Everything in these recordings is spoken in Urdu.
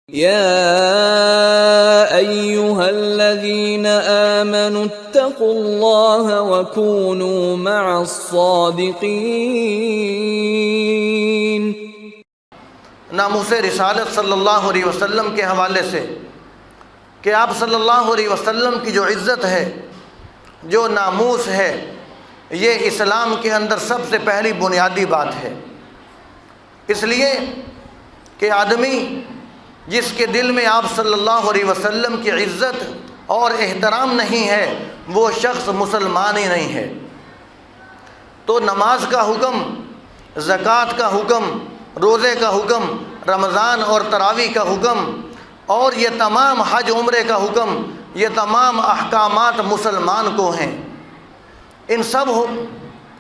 يا أيها الذين آمنوا اتقوا الله وكونوا مع الصادقين۔ ناموس رسالت صلی اللہ علیہ وسلم کے حوالے سے کہ آپ صلی اللہ علیہ وسلم کی جو عزت ہے، جو ناموس ہے، یہ اسلام کے اندر سب سے پہلی بنیادی بات ہے۔ اس لیے کہ آدمی جس کے دل میں آپ صلی اللہ علیہ وسلم کی عزت اور احترام نہیں ہے، وہ شخص مسلمان ہی نہیں ہے۔ تو نماز کا حکم، زکوٰۃ کا حکم، روزے کا حکم، رمضان اور تراویح کا حکم، اور یہ تمام حج عمرے کا حکم، یہ تمام احکامات مسلمان کو ہیں۔ ان سب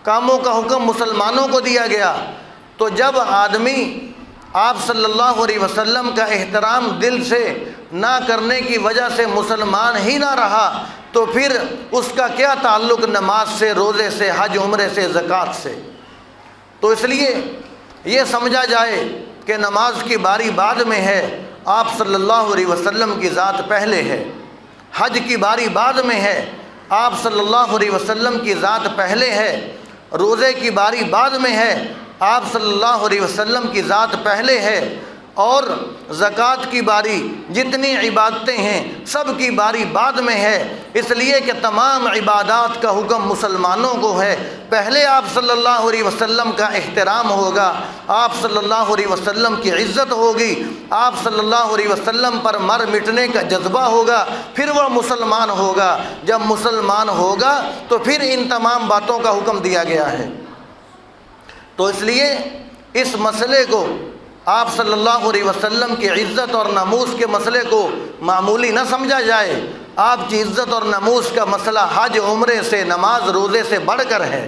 کاموں کا حکم مسلمانوں کو دیا گیا۔ تو جب آدمی آپ صلی اللہ علیہ وسلم کا احترام دل سے نہ کرنے کی وجہ سے مسلمان ہی نہ رہا، تو پھر اس کا کیا تعلق نماز سے، روزے سے، حج عمرے سے، زکوٰۃ سے؟ تو اس لیے یہ سمجھا جائے کہ نماز کی باری بعد میں ہے، آپ صلی اللہ علیہ وسلم کی ذات پہلے ہے۔ حج کی باری بعد میں ہے، آپ صلی اللہ علیہ وسلم کی ذات پہلے ہے۔ روزے کی باری بعد میں ہے، آپ صلی اللہ علیہ وسلم کی ذات پہلے ہے۔ اور زکوٰۃ کی باری، جتنی عبادتیں ہیں سب کی باری بعد میں ہے، اس لیے کہ تمام عبادات کا حکم مسلمانوں کو ہے۔ پہلے آپ صلی اللہ علیہ وسلم کا احترام ہوگا، آپ صلی اللہ علیہ وسلم کی عزت ہوگی، آپ صلی اللہ علیہ وسلم پر مر مٹنے کا جذبہ ہوگا، پھر وہ مسلمان ہوگا۔ جب مسلمان ہوگا تو پھر ان تمام باتوں کا حکم دیا گیا ہے۔ تو اس لیے اس مسئلے کو، آپ صلی اللہ علیہ وسلم کی عزت اور ناموس کے مسئلے کو معمولی نہ سمجھا جائے۔ آپ کی عزت اور ناموس کا مسئلہ حج عمرے سے، نماز روزے سے بڑھ کر ہے۔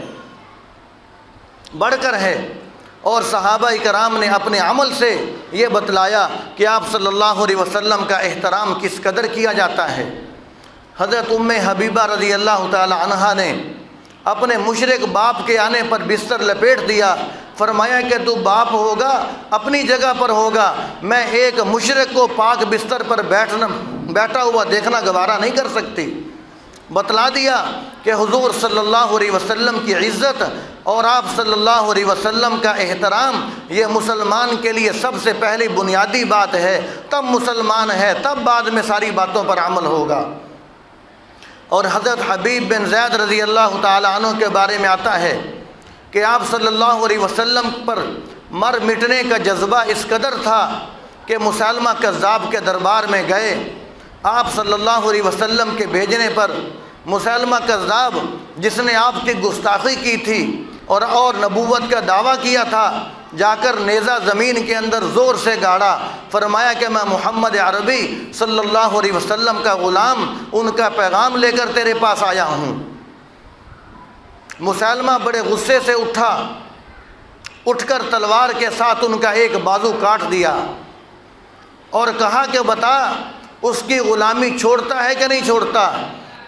اور صحابہ کرام نے اپنے عمل سے یہ بتلایا کہ آپ صلی اللہ علیہ وسلم کا احترام کس قدر کیا جاتا ہے۔ حضرت ام حبیبہ رضی اللہ تعالی عنہا نے اپنے مشرک باپ کے آنے پر بستر لپیٹ دیا، فرمایا کہ تو باپ ہوگا اپنی جگہ پر ہوگا، میں ایک مشرک کو پاک بستر پر بیٹھا ہوا دیکھنا گوارا نہیں کر سکتی۔ بتلا دیا کہ حضور صلی اللہ علیہ وسلم کی عزت اور آپ صلی اللہ علیہ وسلم کا احترام یہ مسلمان کے لیے سب سے پہلی بنیادی بات ہے، تب مسلمان ہے، تب بعد میں ساری باتوں پر عمل ہوگا۔ اور حضرت حبیب بن زید رضی اللہ تعالیٰ عنہ کے بارے میں آتا ہے کہ آپ صلی اللہ علیہ وسلم پر مر مٹنے کا جذبہ اس قدر تھا کہ مسیلمہ کذاب کے دربار میں گئے۔ آپ صلی اللہ علیہ وسلم کے بھیجنے پر مسیلمہ کذاب، جس نے آپ کی گستاخی کی تھی اور نبوت کا دعویٰ کیا تھا، جا کر نیزہ زمین کے اندر زور سے گاڑا، فرمایا کہ میں محمد عربی صلی اللہ علیہ وسلم کا غلام، ان کا پیغام لے کر تیرے پاس آیا ہوں۔ مسیلمہ بڑے غصے سے اٹھ کر تلوار کے ساتھ ان کا ایک بازو کاٹ دیا اور کہا کہ بتا اس کی غلامی چھوڑتا ہے کہ نہیں چھوڑتا؟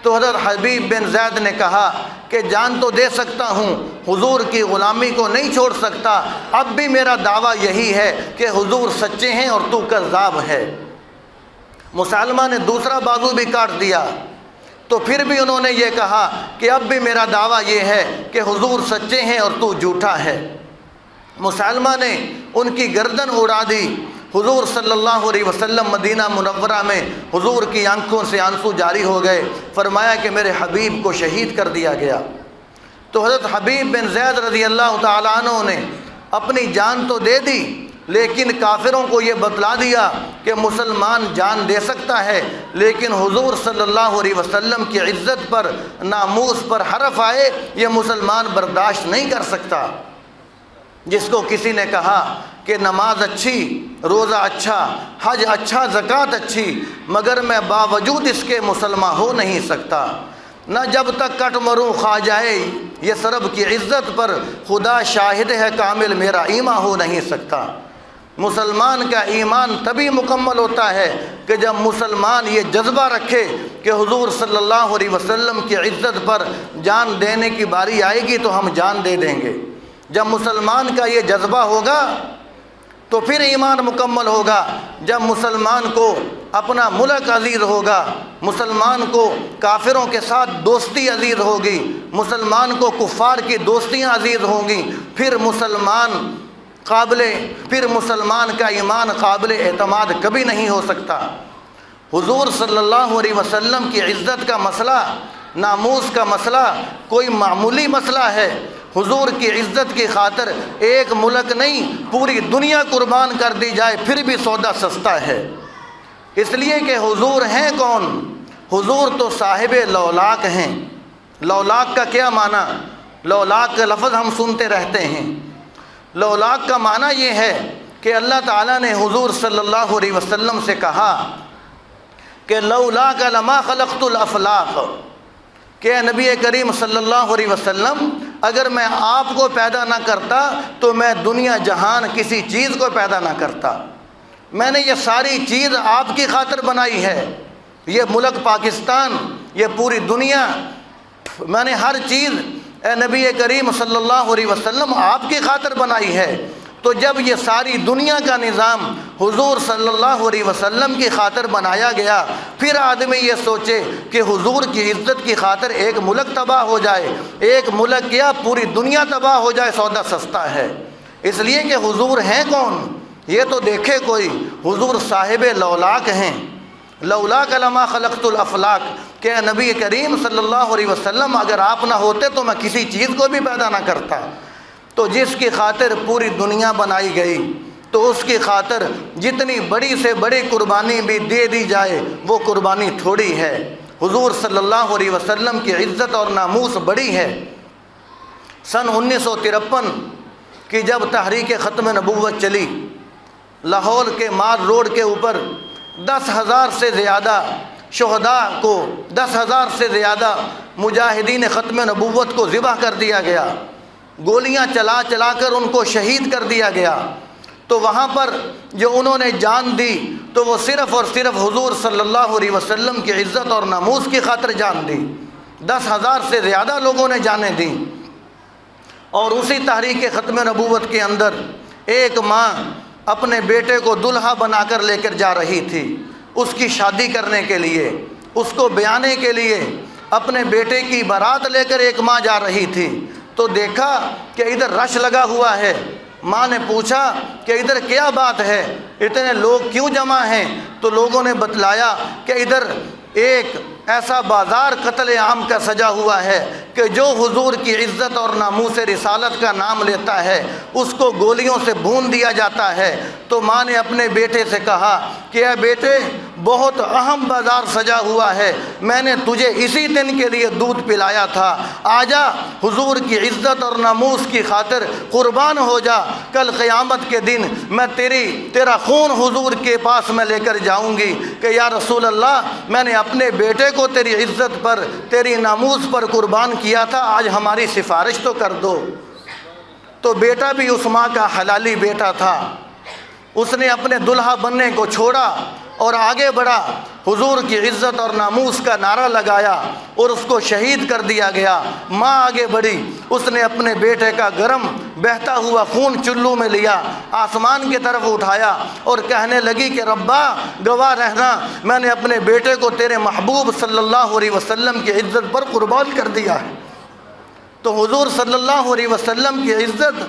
تو حضرت حبیب بن زید نے کہا کہ جان تو دے سکتا ہوں، حضور کی غلامی کو نہیں چھوڑ سکتا۔ اب بھی میرا دعویٰ یہی ہے کہ حضور سچے ہیں اور تو کذاب ہے۔ مسیلمہ نے دوسرا بازو بھی کاٹ دیا، تو پھر بھی انہوں نے یہ کہا کہ اب بھی میرا دعویٰ یہ ہے کہ حضور سچے ہیں اور تو جھوٹا ہے۔ مسیلمہ نے ان کی گردن اڑا دی۔ حضور صلی اللہ علیہ وسلم مدینہ منورہ میں حضور کی آنکھوں سے آنسو جاری ہو گئے، فرمایا کہ میرے حبیب کو شہید کر دیا گیا۔ تو حضرت حبیب بن زید رضی اللہ تعالیٰ عنہ نے اپنی جان تو دے دی، لیکن کافروں کو یہ بتلا دیا کہ مسلمان جان دے سکتا ہے، لیکن حضور صلی اللہ علیہ وسلم کی عزت پر، ناموس پر حرف آئے، یہ مسلمان برداشت نہیں کر سکتا۔ جس کو کسی نے کہا کہ نماز اچھی، روزہ اچھا، حج اچھا، زکوٰۃ اچھی، مگر میں باوجود اس کے مسلمان ہو نہیں سکتا، نہ جب تک کٹ مروں کھا جائے یہ سرب کی عزت پر، خدا شاہد ہے کامل میرا ایمان ہو نہیں سکتا۔ مسلمان کا ایمان تبھی مکمل ہوتا ہے کہ جب مسلمان یہ جذبہ رکھے کہ حضور صلی اللہ علیہ وسلم کی عزت پر جان دینے کی باری آئے گی تو ہم جان دے دیں گے۔ جب مسلمان کا یہ جذبہ ہوگا تو پھر ایمان مکمل ہوگا جب مسلمان کو اپنا ملک عزیز ہوگا، مسلمان کو کافروں کے ساتھ دوستی عزیز ہوگی، مسلمان کو کفار کی دوستیاں عزیز ہوں گی، پھر مسلمان کا ایمان قابل اعتماد کبھی نہیں ہو سکتا۔ حضور صلی اللہ علیہ وسلم کی عزت کا مسئلہ، ناموس کا مسئلہ کوئی معمولی مسئلہ ہے۔ حضور کی عزت کی خاطر ایک ملک نہیں پوری دنیا قربان کر دی جائے پھر بھی سودا سستا ہے، اس لیے کہ حضور ہیں کون؟ حضور تو صاحب لولاک ہیں۔ لولاک کا کیا معنی؟ لولاک کا لفظ ہم سنتے رہتے ہیں۔ لولاک کا معنی یہ ہے کہ اللہ تعالیٰ نے حضور صلی اللہ علیہ وسلم سے کہا کہ لولاک لما خلقت الافلاق، کہ نبی کریم صلی اللہ علیہ وسلم اگر میں آپ کو پیدا نہ کرتا تو میں دنیا جہان کسی چیز کو پیدا نہ کرتا۔ میں نے یہ ساری چیز آپ کی خاطر بنائی ہے، یہ ملک پاکستان، یہ پوری دنیا، میں نے ہر چیز اے نبی کریم صلی اللہ علیہ وسلم آپ کی خاطر بنائی ہے۔ تو جب یہ ساری دنیا کا نظام حضور صلی اللہ علیہ وسلم کی خاطر بنایا گیا، پھر آدمی یہ سوچے کہ حضور کی عزت کی خاطر ایک ملک تباہ ہو جائے، ایک ملک کیا پوری دنیا تباہ ہو جائے، سودا سستا ہے۔ اس لیے کہ حضور ہیں کون؟ یہ تو دیکھے کوئی، حضور صاحب لولاک ہیں۔ لولاک لما خلقت الافلاق، کہ نبی کریم صلی اللہ علیہ وسلم اگر آپ نہ ہوتے تو میں کسی چیز کو بھی پیدا نہ کرتا۔ تو جس کی خاطر پوری دنیا بنائی گئی تو اس کی خاطر جتنی بڑی سے بڑی قربانی بھی دے دی جائے وہ قربانی تھوڑی ہے۔ حضور صلی اللہ علیہ وسلم کی عزت اور ناموس بڑی ہے۔ سن 1953 کی جب تحریک ختم نبوت چلی، لاہور کے مار روڈ کے اوپر 10,000 سے زیادہ شہداء کو، 10,000 سے زیادہ مجاہدین ختم نبوت کو ذبح کر دیا گیا، گولیاں چلا چلا کر ان کو شہید کر دیا گیا۔ تو وہاں پر جو انہوں نے جان دی تو وہ صرف اور صرف حضور صلی اللہ علیہ وسلم کی عزت اور ناموس کی خاطر جان دی۔ 10,000 سے زیادہ لوگوں نے جانیں دیں۔ اور اسی تحریک ختم نبوت کے اندر ایک ماں اپنے بیٹے کو دلہا بنا کر لے کر جا رہی تھی، اس کی شادی کرنے کے لیے، اس کو بیانے کے لیے اپنے بیٹے کی بارات لے کر ایک ماں جا رہی تھی۔ تو دیکھا کہ ادھر رش لگا ہوا ہے۔ ماں نے پوچھا کہ ادھر کیا بات ہے، اتنے لوگ کیوں جمع ہیں؟ تو لوگوں نے بتلایا کہ ادھر ایک ایسا بازار قتل عام کا سجا ہوا ہے کہ جو حضور کی عزت اور ناموس رسالت کا نام لیتا ہے اس کو گولیوں سے بھون دیا جاتا ہے۔ تو ماں نے اپنے بیٹے سے کہا کہ اے بیٹے، بہت اہم بازار سجا ہوا ہے، میں نے تجھے اسی دن کے لیے دودھ پلایا تھا، آجا حضور کی عزت اور ناموس کی خاطر قربان ہو جا، کل قیامت کے دن میں تیرا خون حضور کے پاس میں لے کر جاؤں گی کہ یا رسول اللہ، میں نے اپنے بیٹے کو تیری عزت پر، تیری ناموس پر قربان کیا تھا، آج ہماری سفارش تو کر دو۔ تو بیٹا بھی اس ماں کا حلالی بیٹا تھا، اس نے اپنے دلہا بننے کو چھوڑا اور آگے بڑھا، حضور کی عزت اور ناموس کا نعرہ لگایا اور اس کو شہید کر دیا گیا۔ ماں آگے بڑھی، اس نے اپنے بیٹے کا گرم بہتا ہوا خون چلو میں لیا، آسمان کی طرف اٹھایا اور کہنے لگی کہ ربا گواہ رہنا، میں نے اپنے بیٹے کو تیرے محبوب صلی اللہ علیہ وسلم کی عزت پر قربان کر دیا ہے۔ تو حضور صلی اللہ علیہ وسلم کی عزت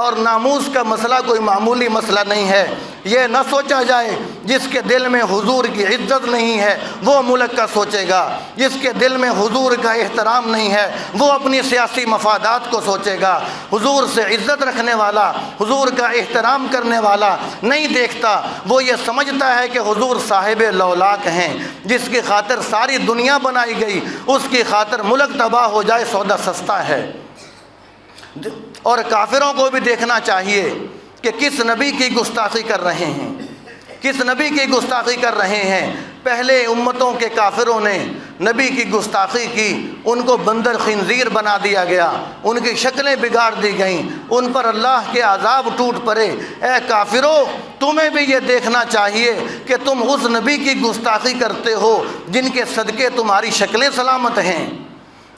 اور ناموس کا مسئلہ کوئی معمولی مسئلہ نہیں ہے۔ یہ نہ سوچا جائے جس کے دل میں حضور کی عزت نہیں ہے وہ ملک کا سوچے گا، جس کے دل میں حضور کا احترام نہیں ہے وہ اپنی سیاسی مفادات کو سوچے گا۔ حضور سے عزت رکھنے والا، حضور کا احترام کرنے والا نہیں دیکھتا، وہ یہ سمجھتا ہے کہ حضور صاحب لولاک ہیں، جس کی خاطر ساری دنیا بنائی گئی، اس کی خاطر ملک تباہ ہو جائے سودا سستا ہے۔ اور کافروں کو بھی دیکھنا چاہیے کہ کس نبی کی گستاخی کر رہے ہیں، کس نبی کی گستاخی کر رہے ہیں۔ پہلے امتوں کے کافروں نے نبی کی گستاخی کی، ان کو بندر خنزیر بنا دیا گیا، ان کی شکلیں بگاڑ دی گئیں، ان پر اللہ کے عذاب ٹوٹ پڑے۔ اے کافرو، تمہیں بھی یہ دیکھنا چاہیے کہ تم اس نبی کی گستاخی کرتے ہو جن کے صدقے تمہاری شکلیں سلامت ہیں،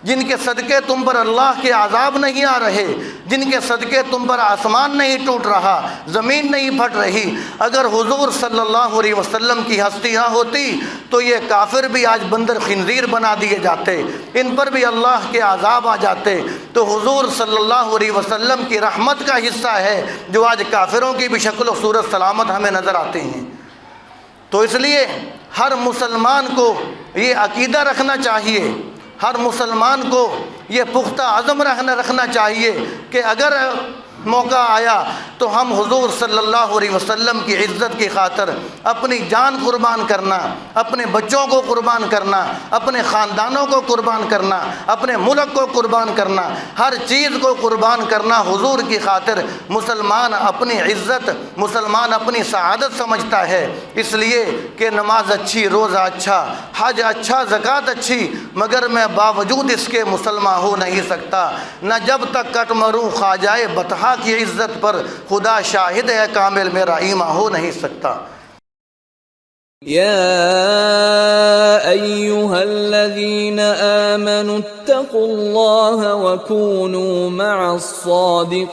جن کے صدقے تم پر اللہ کے عذاب نہیں آ رہے، جن کے صدقے تم پر آسمان نہیں ٹوٹ رہا، زمین نہیں پھٹ رہی، اگر حضور صلی اللہ علیہ وسلم کی ہستی نہ ہوتی تو یہ کافر بھی آج بندر خنزیر بنا دیے جاتے، ان پر بھی اللہ کے عذاب آ جاتے۔ تو حضور صلی اللہ علیہ وسلم کی رحمت کا حصہ ہے جو آج کافروں کی بھی شکل و صورت سلامت ہمیں نظر آتے ہیں۔ تو اس لیے ہر مسلمان کو یہ عقیدہ رکھنا چاہیے، ہر مسلمان کو یہ پختہ عزم رکھنا چاہیے کہ اگر موقع آیا تو ہم حضور صلی اللہ علیہ وسلم کی عزت کی خاطر اپنی جان قربان کرنا، اپنے بچوں کو قربان کرنا، اپنے خاندانوں کو قربان کرنا، اپنے ملک کو قربان کرنا، ہر چیز کو قربان کرنا حضور کی خاطر مسلمان اپنی عزت، مسلمان اپنی سعادت سمجھتا ہے۔ اس لیے کہ نماز اچھی، روزہ اچھا، حج اچھا، زکوٰۃ اچھی، مگر میں باوجود اس کے مسلمان ہو نہیں سکتا، نہ جب تک کٹ مروں خواجائے بطحا کی عزت پر، خدا شاہد ہے کامل میرا ایمان ہو نہیں سکتا۔ يا أيها الذين آمنوا اتقوا الله وكونوا مع الصادقين